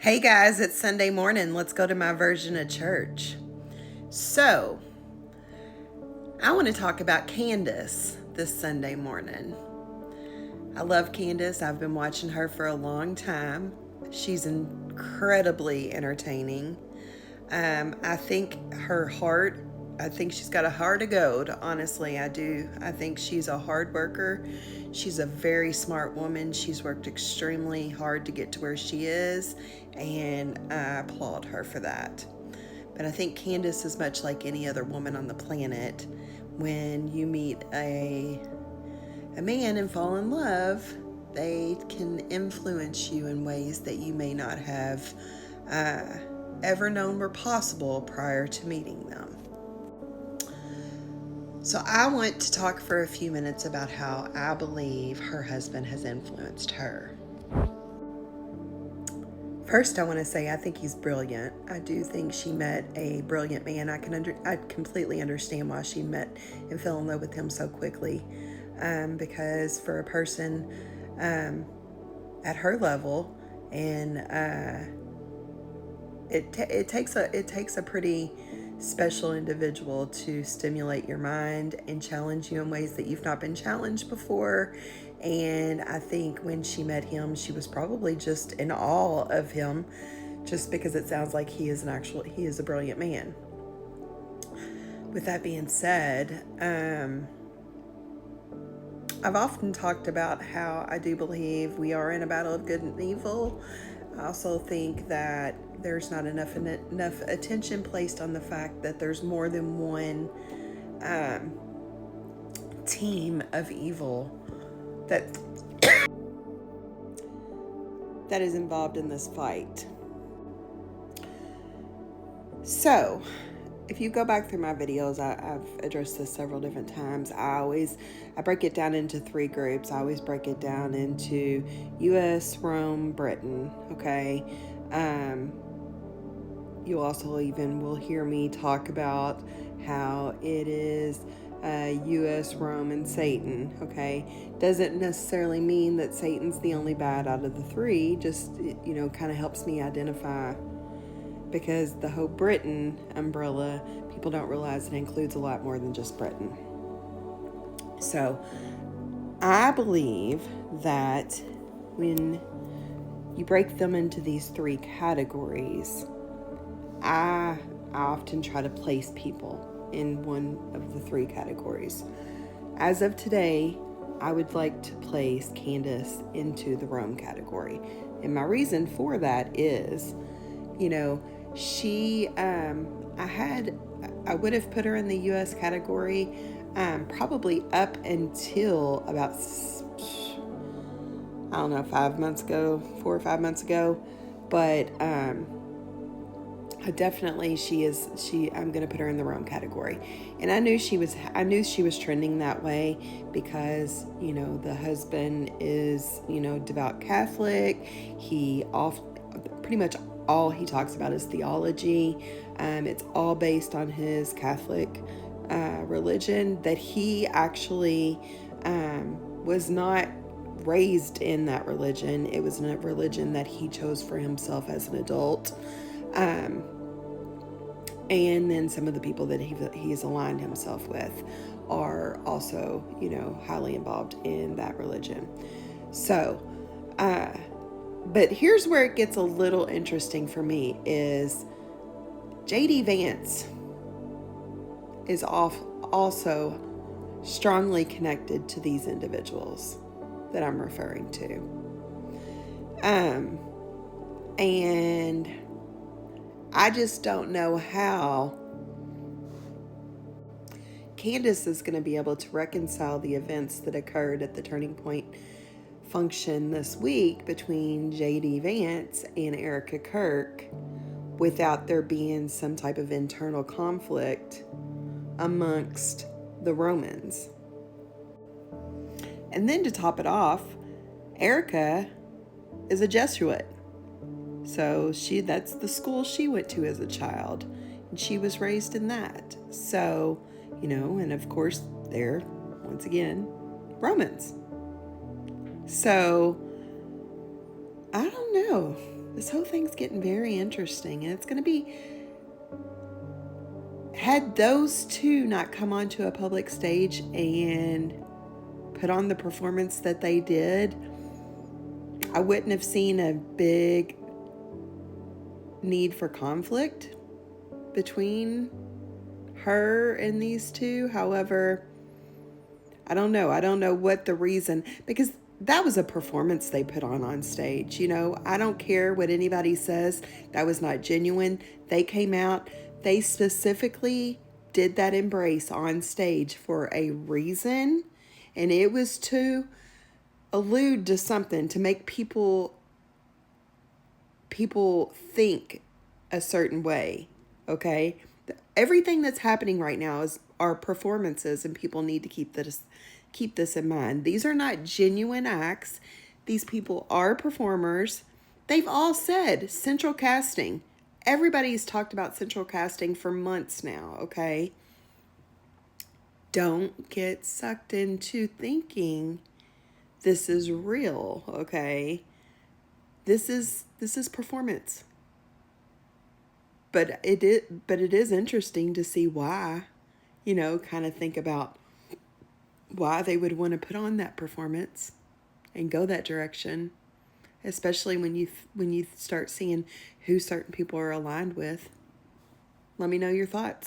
Hey guys, it's Sunday morning. Let's go to my version of church. So, I want to talk about Candace this Sunday morning. I love Candace. I've been watching her for a long time. She's incredibly entertaining. I think she's got a heart of gold. Honestly, I do. I think she's a hard worker. She's a very smart woman. She's worked extremely hard to get to where she is, and I applaud her for that. But I think Candace is much like any other woman on the planet. When you meet a man and fall in love, they can influence you in ways that you may not have ever known were possible prior to meeting them. So I want to talk for a few minutes about how I believe her husband has influenced her. First, I want to say I think he's brilliant. I do think she met a brilliant man. I completely understand why she met and fell in love with him so quickly, because for a person at her level, and it takes a pretty special individual to stimulate your mind and challenge you in ways that you've not been challenged before. And I think when she met him, she was probably just in awe of him, just because it sounds like he is a brilliant man. With that being said, I've often talked about how I do believe we are in a battle of good and evil. I also think that there's not enough attention placed on the fact that there's more than one team of evil that is involved in this fight. So, if you go back through my videos, I've addressed this several different times. I break it down into three groups. I always break it down into U.S., Rome, Britain, okay? You also will hear me talk about how it is U.S., Rome, and Satan, okay? Doesn't necessarily mean that Satan's the only bad out of the three, just, kind of helps me identify, because the whole Britain umbrella, people don't realize it includes a lot more than just Britain. So, I believe that when you break them into these three categories, I often try to place people in one of the three categories. As of today, I would like to place Candace into the Rome category. And my reason for that is, she, I would have put her in the U.S. category probably up until about, 4 or 5 months ago. But definitely I'm going to put her in the Rome category. And I knew she was trending that way because, the husband is, devout Catholic. Pretty much all he talks about is theology. It's all based on his Catholic religion, that he actually was not raised in that religion. It was a religion that he chose for himself as an adult. And then some of the people that he's aligned himself with are also, highly involved in that religion. So, but here's where it gets a little interesting for me is J.D. Vance is also strongly connected to these individuals that I'm referring to. And I just don't know how Candace is going to be able to reconcile the events that occurred at the Turning Point function this week between J.D. Vance and Erica Kirk without there being some type of internal conflict amongst the Romans. And then to top it off, Erica is a Jesuit. So that's the school she went to as a child, and she was raised in that. So, and of course they're, once again, Romans. So, I don't know. This whole thing's getting very interesting, and it's going to be, had those two not come onto a public stage and put on the performance that they did, I wouldn't have seen a big need for conflict between her and these two. However, I don't know. I don't know what the reason, because that was a performance they put on stage. You know, I don't care what anybody says. That was not genuine. They came out, they specifically did that embrace on stage for a reason, and it was to allude to something, to make people think a certain way. Okay, everything that's happening right now is our performances, and people need to keep this in mind. These are not genuine acts. These people are performers. They've all said central casting. Everybody's talked about central casting for months now. Okay, don't get sucked into thinking this is real. Okay, this is performance. But it is interesting to see why, you know, kind of think about why they would want to put on that performance and go that direction, especially when you start seeing who certain people are aligned with. Let me know your thoughts.